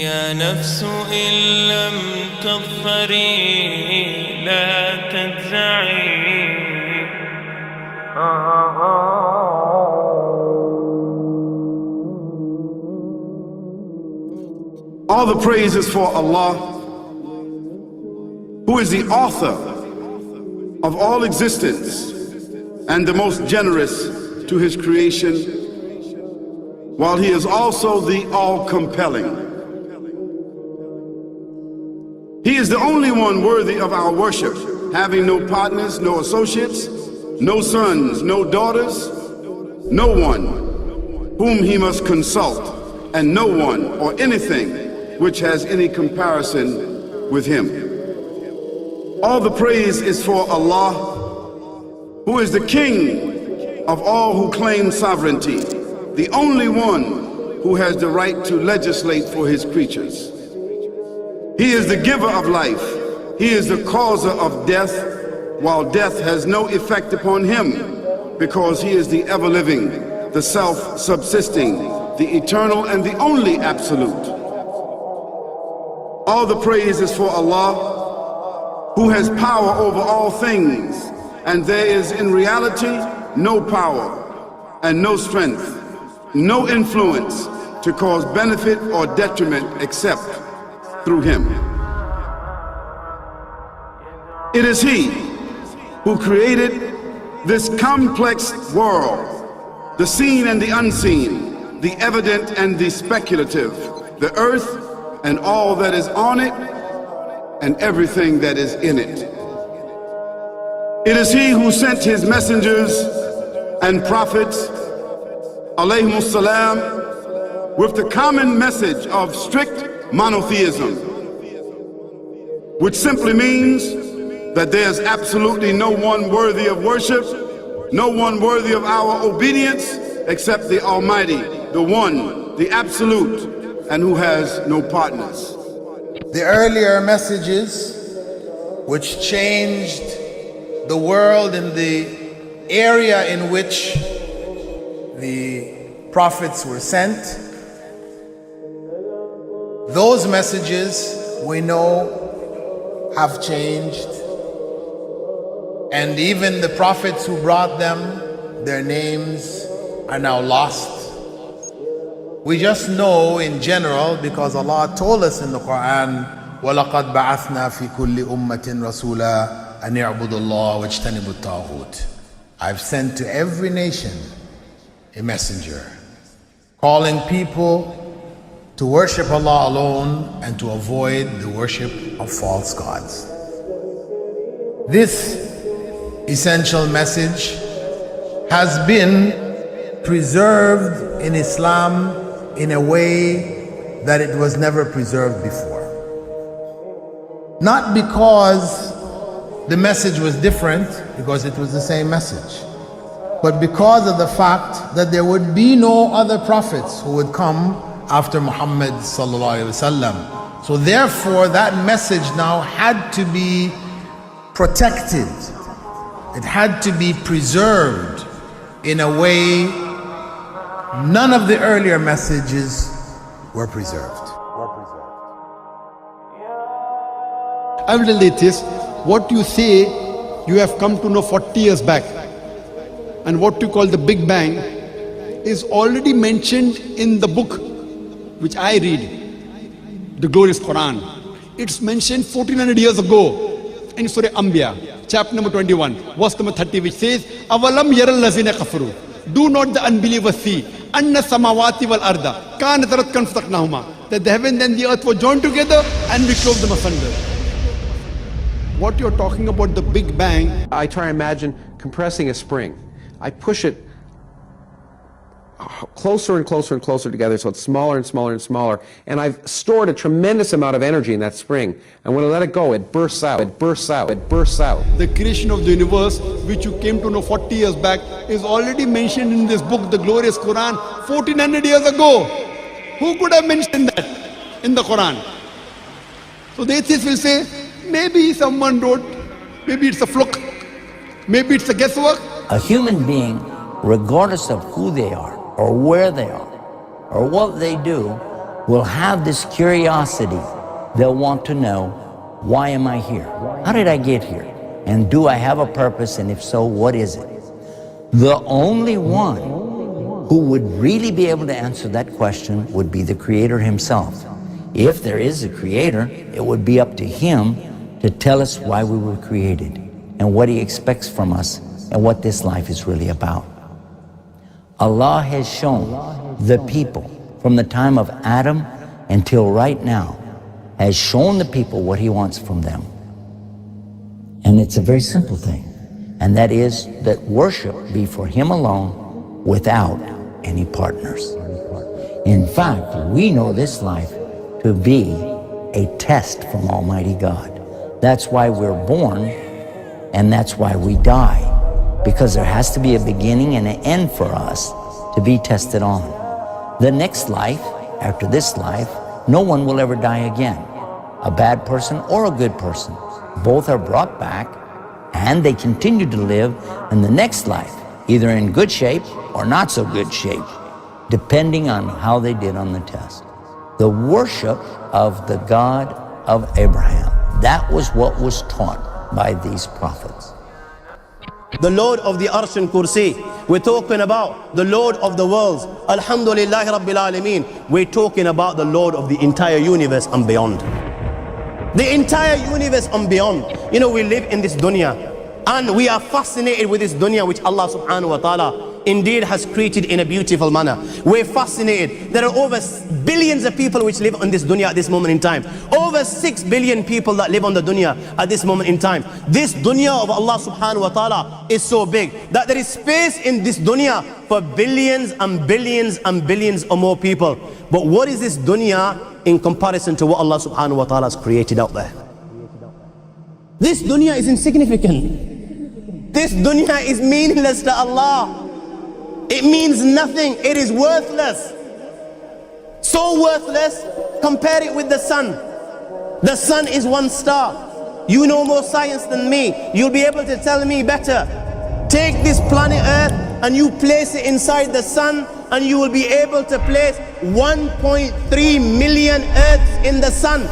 يا نفس إن لم تظفري لا تجزعي. All the praise is for Allah, who is the author of all existence and the most generous to his creation, while he is also the all-compelling. He is the only one worthy of our worship, having no partners, no associates, no sons, no daughters, no one whom he must consult, and no one or anything which has any comparison with him. All the praise is for Allah, who is the King of all who claim sovereignty, the only one who has the right to legislate for his creatures. He is the giver of life. He is the causer of death, while death has no effect upon him, because he is the ever-living, the self-subsisting, the eternal and the only absolute. All the praise is for Allah, who has power over all things, and there is in reality no power and no strength, no influence to cause benefit or detriment except through him. It is he who created this complex world, the seen and the unseen, the evident and the speculative, the earth and all that is on it, and everything that is in it. It is he who sent his messengers and prophets, alayhimus salam, with the common message of strict monotheism, which simply means that there's absolutely no one worthy of worship, no one worthy of our obedience except the Almighty, the One, the Absolute, and who has no partners. The earlier messages which changed the world in the area in which the prophets were sent, those messages we know have changed, and even the prophets who brought them, their names are now lost. We just know in general because Allah told us in the Quran, وَلَقَدْ بَعَثْنَا فِي كُلِّ أُمَّةٍ رَسُولًا أَنْ يَعْبُدُوا اللَّهَ وَاجْتَنِبُوا الطَّاغُوتَ. I've sent to every nation a messenger, calling people to worship Allah alone and to avoid the worship of false gods. This essential message has been preserved in Islam in a way that it was never preserved before. Not because the message was different, because it was the same message, but because of the fact that there would be no other prophets who would come after Muhammad sallallahu alaihi wasallam. So therefore that message now had to be protected. It had to be preserved in a way none of the earlier messages were preserved. I will relate this. What you say you have come to know 40 years back, and what you call the Big Bang is already mentioned in the book which I read, the glorious Quran. It's mentioned 1400 years ago in Surah Anbiya, chapter number 21, verse number 30, which says, Avalam yaral lazina kafaru. Do not the unbelievers see anna samawati wal arda kanat ratkan fataqnahuma, that the heaven and the earth were joined together and we clove them asunder. What you're talking about, the Big Bang, I try and imagine compressing a spring. I push it closer and closer and closer together so it's smaller and smaller and smaller, and I've stored a tremendous amount of energy in that spring, and when I let it go, it bursts out, it bursts out, it bursts out. the creation of the universe, which you came to know 40 years back, is already mentioned in this book, the glorious Quran, 1400 years ago. Who could have mentioned that in the Quran? So the atheists will say, maybe someone wrote, maybe it's a fluke, maybe it's a guesswork. A human being, regardless of who they are, or where they are, or what they do, will have this curiosity. They'll want to know, why am I here? How did I get here? And do I have a purpose? And if so, what is it? The only one who would really be able to answer that question would be the Creator himself. If there is a Creator, it would be up to him to tell us why we were created and what he expects from us and what this life is really about. Allah has shown the people from the time of Adam until right now, has shown the people what he wants from them. And it's a very simple thing, and that is that worship be for him alone without any partners. In fact, we know this life to be a test from Almighty God. That's why we're born, and that's why we die, because there has to be a beginning and an end for us to be tested on. The next life, after this life, no one will ever die again. A bad person or a good person. Both are brought back and they continue to live in the next life, either in good shape or not so good shape, depending on how they did on the test. The worship of the God of Abraham, that was what was taught by these prophets. The Lord of the Arsh and Kursi. We're talking about the Lord of the worlds. Alhamdulillah Rabbil Alameen. We're talking about the Lord of the entire universe and beyond. The entire universe and beyond. You know, we live in this dunya and we are fascinated with this dunya which Allah subhanahu wa ta'ala indeed has created in a beautiful manner. We're fascinated. There are over billions of people which live on this dunya at this moment in time. Over 6 billion people that live on the dunya at this moment in time. This dunya of Allah subhanahu wa ta'ala is so big that there is space in this dunya for billions and billions and billions or more people. But what is this dunya in comparison to what Allah subhanahu wa ta'ala has created out there? This dunya is insignificant. This dunya is meaningless to Allah. It means nothing. It is worthless. So worthless, compare it with the sun. The sun is one star. You know more science than me. You'll be able to tell me better. Take this planet Earth and you place it inside the sun, and you will be able to place 1.3 million Earths in the sun.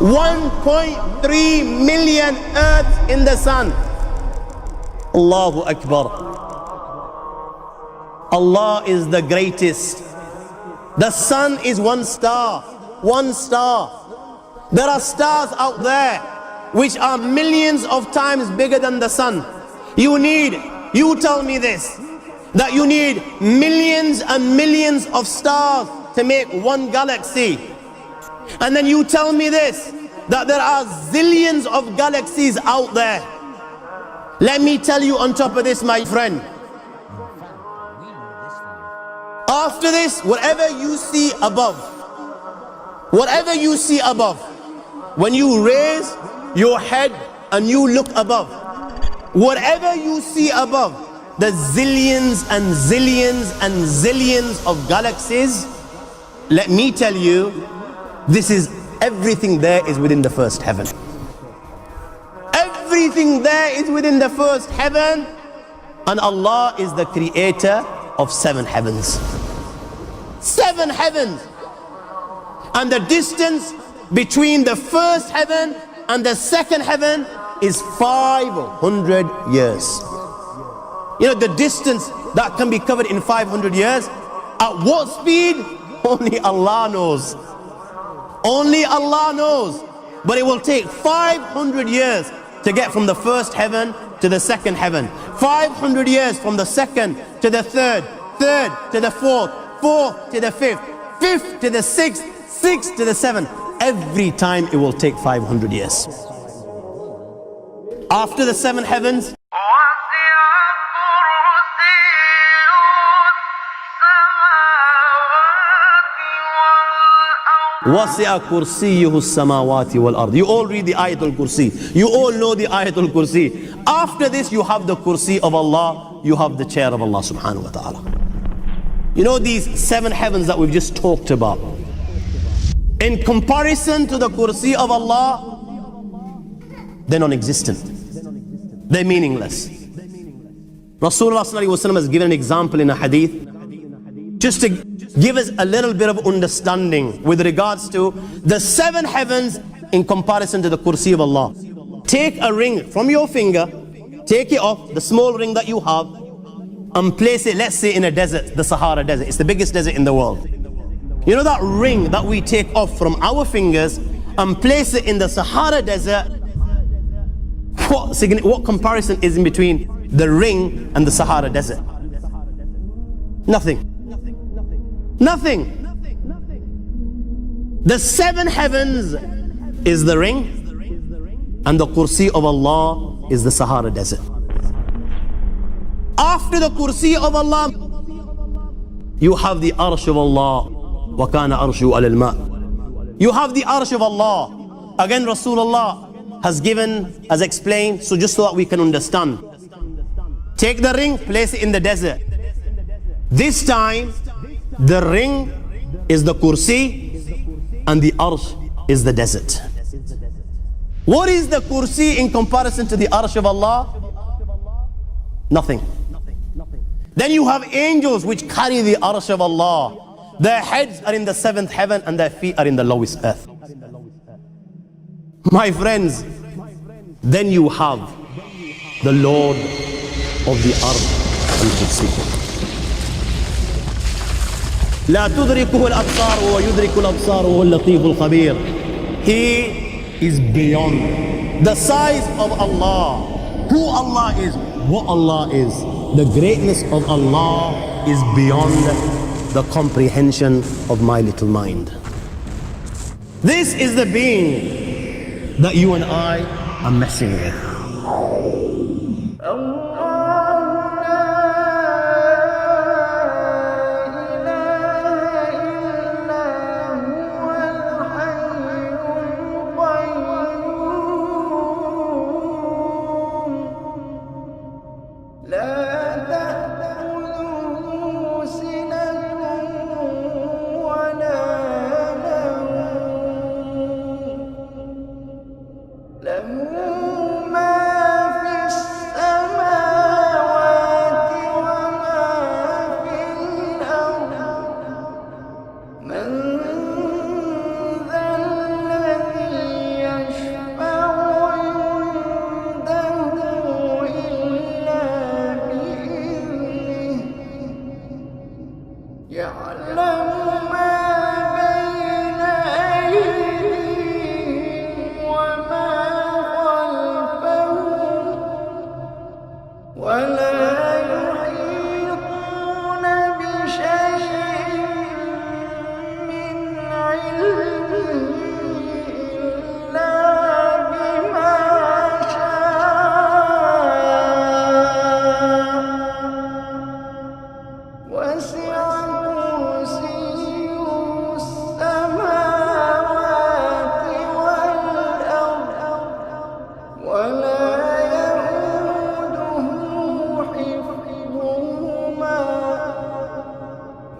1.3 million Earths in the sun. Allahu Akbar. Allah is the greatest. The sun is one star. One star. There are stars out there which are millions of times bigger than the sun. You tell me this, that you need millions and millions of stars to make one galaxy. And then you tell me this, that there are zillions of galaxies out there. Let me tell you on top of this, my friend. After this, whatever you see above, when you raise your head and you look above, whatever you see above, the zillions and zillions and zillions of galaxies, let me tell you, this is everything there is within the first heaven. Everything there is within the first heaven, and Allah is the creator of 7 heavens. 7 heavens. And the distance between the first heaven and the second heaven is 500 years. You know, the distance that can be covered in 500 years, at what speed? Only Allah knows. Only Allah knows. But it will take 500 years to get from the first heaven to the second heaven. 500 years from the second to the third, third to the fourth, fourth to the fifth, fifth to the sixth, sixth to the seventh. Every time it will take 500 years. After the 7 heavens, وَسِعَ كُرْسِيُّهُ السَّمَاوَاتِ وَالْأَرْضِ. You all read the Ayatul Kursi. You all know the Ayatul Kursi. After this, you have the Kursi of Allah. You have the chair of Allah subhanahu wa ta'ala. You know these 7 heavens that we've just talked about, in comparison to the Kursi of Allah, they're non-existent. They're meaningless. Rasulullah sallallahu alaihi wasallam has given an example in a hadith just to give us a little bit of understanding with regards to the 7 heavens in comparison to the kursi of Allah. Take a ring from your finger, take it off, the small ring that you have, and place it, let's say, in a desert, the Sahara Desert. It's the biggest desert in the world. You know that ring that we take off from our fingers and place it in the Sahara Desert? What comparison is in between the ring and the Sahara Desert? Nothing. Nothing. The 7 heavens is the ring, and the kursi of Allah is the Sahara Desert. After the kursi of Allah, you have the arsh of Allah. وَكَانَ أَرْشُهُ عَلَى الْمَاءِ. You have the arsh of Allah. Again, Rasulullah has given, has explained, so just so that we can understand. Take the ring, place it in the desert. This time, the ring is the kursi and the arsh is the desert. What is the kursi in comparison to the arsh of Allah? Nothing. Then you have angels which carry the arsh of Allah. Their heads are in the 7th heaven and their feet are in the lowest earth. My friends, then you have the Lord of the Arsh al-Kursi. لا تدركه الأبصار وهو يدرك الأبصار وهو اللطيف الخبير. He is beyond the size of Allah, who Allah is, what Allah is. The greatness of Allah is beyond the comprehension of my little mind. This is the being that you and I are messing with.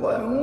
وهو